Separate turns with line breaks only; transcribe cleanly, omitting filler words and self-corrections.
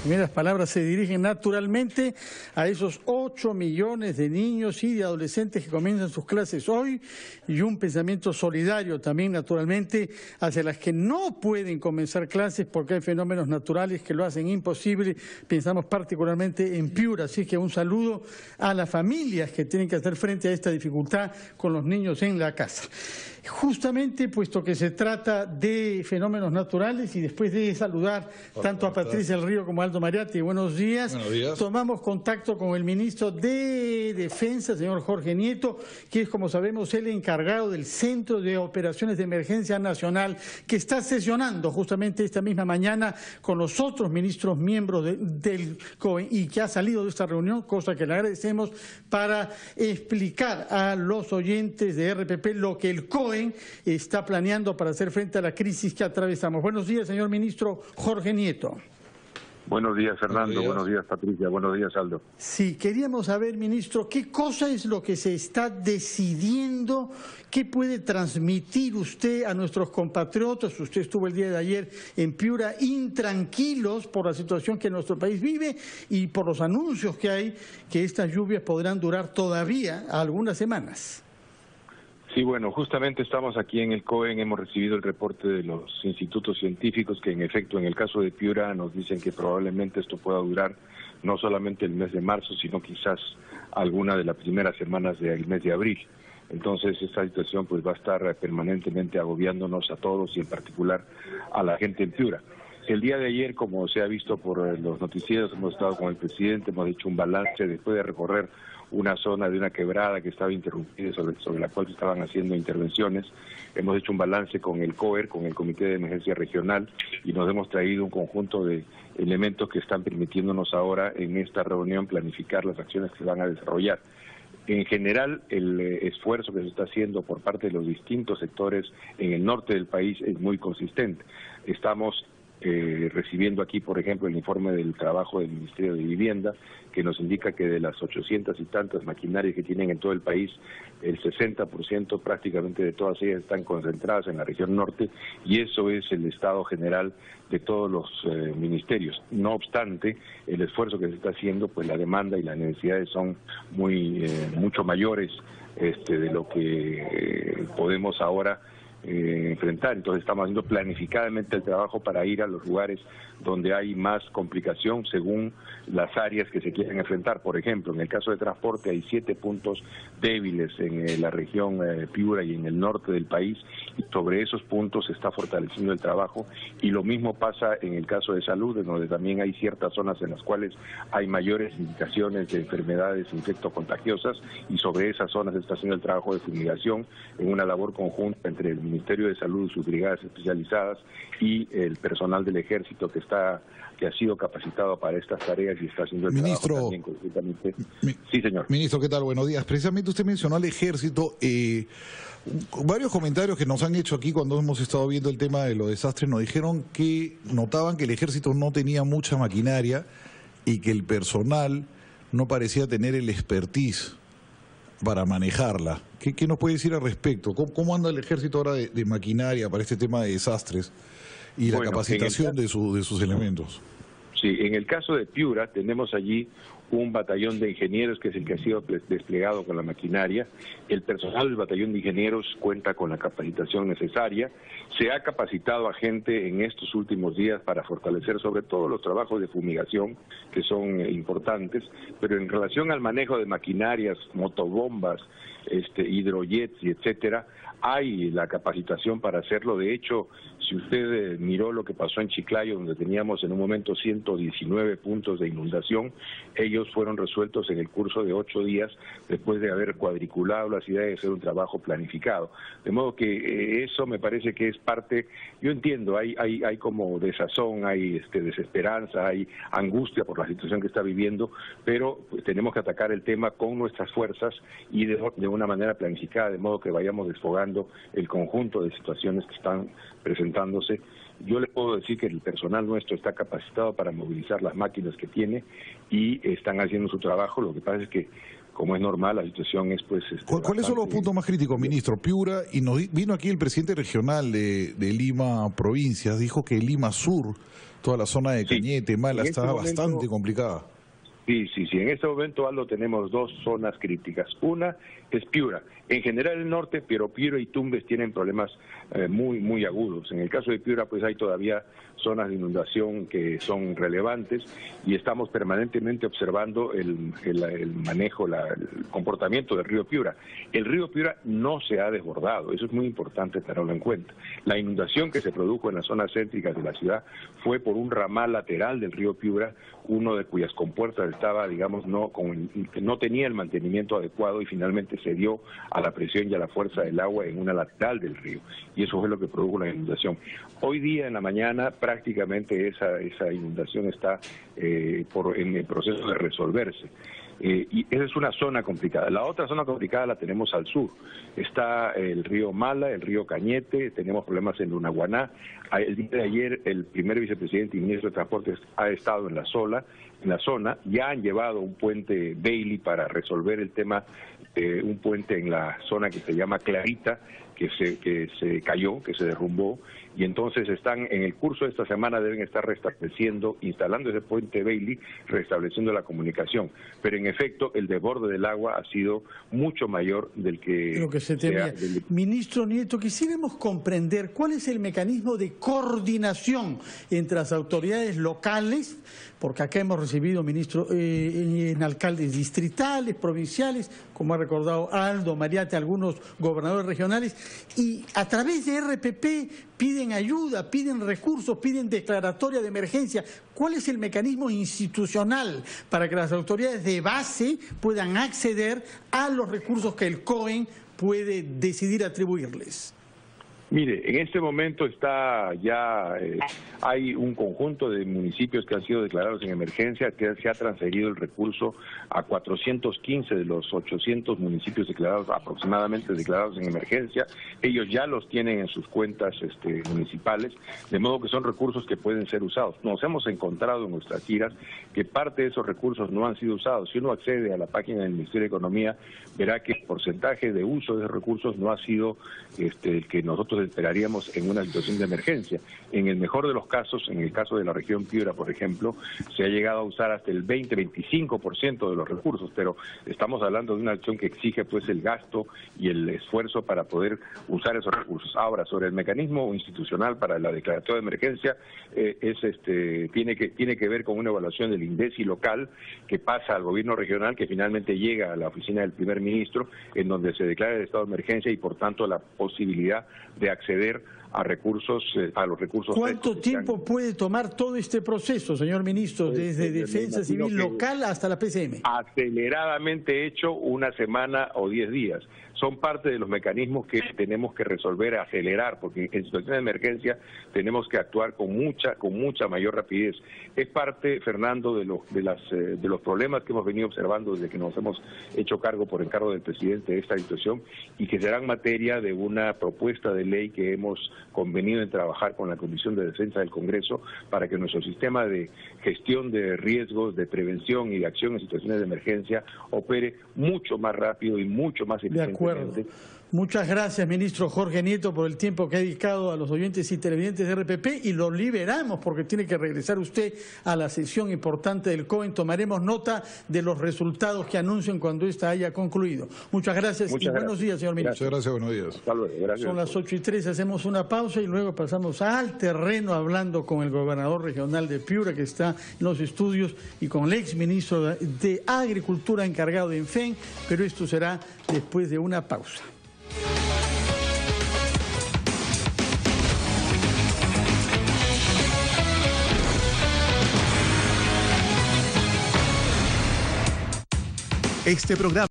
primeras palabras se dirigen naturalmente a esos 8 millones de niños y de adolescentes que comienzan sus clases hoy, y un pensamiento solidario también naturalmente hacia las que no pueden comenzar clases porque hay fenómenos naturales que lo hacen imposible. Pensamos particularmente en Piura, así que un saludo a las familias que tienen que hacer frente a esta dificultad con los niños en la casa. Justamente, puesto que se trata de fenómenos naturales, y después de saludar tanto a Patricia del Río como a Aldo Mariatti, buenos días.
Buenos días.
Tomamos contacto con el ministro de Defensa, señor Jorge Nieto, que es, como sabemos, el encargado del Centro de Operaciones de Emergencia Nacional, que está sesionando justamente esta misma mañana con los otros ministros miembros del COE y que ha salido de esta reunión, cosa que le agradecemos, para explicar a los oyentes de RPP lo que el COE está planeando para hacer frente a la crisis que atravesamos. Buenos días, señor ministro Jorge Nieto.
Buenos días, Fernando. Buenos días, Patricia. Buenos días, Aldo.
Sí, queríamos saber, ministro, ¿qué cosa es lo que se está decidiendo? ¿Qué puede transmitir usted a nuestros compatriotas? Usted estuvo el día de ayer en Piura intranquilos por la situación que nuestro país vive y por los anuncios que hay que estas lluvias podrán durar todavía algunas semanas.
Sí, bueno, justamente estamos aquí en el COEN, hemos recibido el reporte de los institutos científicos que en efecto en el caso de Piura nos dicen que probablemente esto pueda durar no solamente el mes de marzo, sino quizás alguna de las primeras semanas del mes de abril. Entonces esta situación pues va a estar permanentemente agobiándonos a todos y en particular a la gente en Piura. El día de ayer, como se ha visto por los noticieros, hemos estado con el presidente, hemos hecho un balance después de recorrer una zona de una quebrada que estaba interrumpida sobre la cual se estaban haciendo intervenciones. Hemos hecho un balance con el COER, con el Comité de Emergencia Regional, y nos hemos traído un conjunto de elementos que están permitiéndonos ahora en esta reunión planificar las acciones que se van a desarrollar. En general, el esfuerzo que se está haciendo por parte de los distintos sectores en el norte del país es muy consistente. Estamos recibiendo aquí, por ejemplo, el informe del trabajo del Ministerio de Vivienda, que nos indica que de las 800 y tantas maquinarias que tienen en todo el país, el 60% prácticamente de todas ellas están concentradas en la región norte, y eso es el estado general de todos los ministerios. No obstante, el esfuerzo que se está haciendo, pues la demanda y las necesidades son mucho mayores de lo que podemos ahora enfrentar. Entonces estamos haciendo planificadamente el trabajo para ir a los lugares donde hay más complicación según las áreas que se quieren enfrentar. Por ejemplo, en el caso de transporte hay 7 puntos débiles en la región Piura y en el norte del país, y sobre esos puntos se está fortaleciendo el trabajo, y lo mismo pasa en el caso de salud, en donde también hay ciertas zonas en las cuales hay mayores indicaciones de enfermedades infectocontagiosas, y sobre esas zonas se está haciendo el trabajo de fumigación en una labor conjunta entre el Ministerio de Salud, sus brigadas especializadas y el personal del Ejército que ha sido capacitado para estas tareas y está haciendo el
Ministro,
trabajo también conjuntamente. Sí, señor.
Ministro, ¿qué tal? Buenos días. Precisamente usted mencionó al Ejército. Varios comentarios que nos han hecho aquí cuando hemos estado viendo el tema de los desastres nos dijeron que notaban que el Ejército no tenía mucha maquinaria y que el personal no parecía tener el expertise para manejarla. ¿Qué nos puede decir al respecto? ¿Cómo anda el Ejército ahora de maquinaria para este tema de desastres y la capacitación de sus elementos?
Sí, en el caso de Piura tenemos allí un batallón de ingenieros que es el que ha sido desplegado con la maquinaria. El personal del batallón de ingenieros cuenta con la capacitación necesaria. Se ha capacitado a gente en estos últimos días para fortalecer sobre todo los trabajos de fumigación, que son importantes, pero en relación al manejo de maquinarias, motobombas, hidrojets y etcétera, hay la capacitación para hacerlo. De hecho, si usted miró lo que pasó en Chiclayo, donde teníamos en un momento 119 puntos de inundación, ellos fueron resueltos en el curso de 8 días después de haber cuadriculado las ideas de hacer un trabajo planificado. De modo que eso me parece que es parte, yo entiendo, hay como desazón, hay desesperanza, hay angustia por la situación que está viviendo, pero pues, tenemos que atacar el tema con nuestras fuerzas y de una manera planificada, de modo que vayamos desfogando el conjunto de situaciones que están presentándose. Yo le puedo decir que el personal nuestro está capacitado para movilizar las máquinas que tiene y están haciendo su trabajo. Lo que pasa es que como es normal, la situación es pues...
¿Cuáles son los puntos más críticos, ministro? Piura, y vino aquí el presidente regional de Lima Provincias, dijo que Lima Sur, toda la zona de Cañete, Mala, está bastante complicada.
Sí. En este momento, Aldo, tenemos dos zonas críticas. Una es Piura. En general el norte, pero Piura y Tumbes tienen problemas muy agudos. En el caso de Piura, pues hay todavía zonas de inundación que son relevantes y estamos permanentemente observando el manejo, el comportamiento del río Piura. El río Piura no se ha desbordado, eso es muy importante tenerlo en cuenta. La inundación que se produjo en las zonas céntricas de la ciudad fue por un ramal lateral del río Piura, uno de cuyas compuertas estaba, digamos, no tenía el mantenimiento adecuado y finalmente se dio a la presión y a la fuerza del agua en una lateral del río, y eso fue lo que produjo la inundación. Hoy día en la mañana prácticamente esa inundación está en el proceso de resolverse. Y esa es una zona complicada. La otra zona complicada la tenemos al sur. Está el río Mala, el río Cañete, tenemos problemas en Lunaguaná. El día de ayer el primer vicepresidente y ministro de Transportes ha estado en la zona, ya han llevado un puente Bailey para resolver el tema, un puente en la zona que se llama Clarita, que se cayó, que se derrumbó, y entonces están en el curso de esta semana, deben estar restableciendo, instalando ese puente Bailey, restableciendo la comunicación. Pero en efecto, el desborde del agua ha sido mucho mayor del que...
Lo que se temía. Ministro Nieto, quisiéramos comprender cuál es el mecanismo de coordinación entre las autoridades locales, porque acá hemos recibido, ministro, en alcaldes distritales, provinciales, como ha recordado Aldo, Mariate, algunos gobernadores regionales, y a través de RPP piden ayuda, piden recursos, piden declaratoria de emergencia. ¿Cuál es el mecanismo institucional para que las autoridades de base puedan acceder a los recursos que el COEN puede decidir atribuirles?
Mire, en este momento hay un conjunto de municipios que han sido declarados en emergencia, que se ha transferido el recurso a 415 de los 800 municipios declarados, aproximadamente declarados en emergencia. Ellos ya los tienen en sus cuentas municipales, de modo que son recursos que pueden ser usados. Nos hemos encontrado en nuestras giras que parte de esos recursos no han sido usados. Si uno accede a la página del Ministerio de Economía, verá que el porcentaje de uso de recursos no ha sido el que nosotros esperaríamos en una situación de emergencia. En el mejor de los casos, en el caso de la región Piura, por ejemplo, se ha llegado a usar hasta el 20-25% de los recursos, pero estamos hablando de una acción que exige pues el gasto y el esfuerzo para poder usar esos recursos. Ahora, sobre el mecanismo institucional para la declaratoria de emergencia, tiene que ver con una evaluación del INDECI local que pasa al gobierno regional, que finalmente llega a la oficina del primer ministro, en donde se declara el estado de emergencia y por tanto la posibilidad de acceder a los recursos.
¿Cuánto tiempo puede tomar todo este proceso, señor ministro, desde Defensa Civil local hasta la PCM?
Aceleradamente hecho, una semana o 10 días. Son parte de los mecanismos que tenemos que resolver, acelerar, porque en situación de emergencia tenemos que actuar con mucha mayor rapidez. Es parte, Fernando, de los problemas que hemos venido observando desde que nos hemos hecho cargo por encargo del presidente de esta situación y que serán materia de una propuesta de ley que hemos convenido en trabajar con la Comisión de Defensa del Congreso para que nuestro sistema de gestión de riesgos, de prevención y de acción en situaciones de emergencia opere mucho más rápido y mucho más eficientemente.
De acuerdo. Muchas gracias, ministro Jorge Nieto, por el tiempo que ha dedicado a los oyentes y televidentes de RPP, y lo liberamos porque tiene que regresar usted a la sesión importante del COEN. Tomaremos nota de los resultados que anuncien cuando esta haya concluido. Muchas gracias y buenos días, señor ministro.
Muchas gracias, buenos días.
Hasta luego, gracias.
Son las 8:03, hacemos una pausa y luego pasamos al terreno hablando con el gobernador regional de Piura, que está en los estudios, y con el ex ministro de Agricultura encargado de ENFEN, pero esto será después de una pausa.
Este programa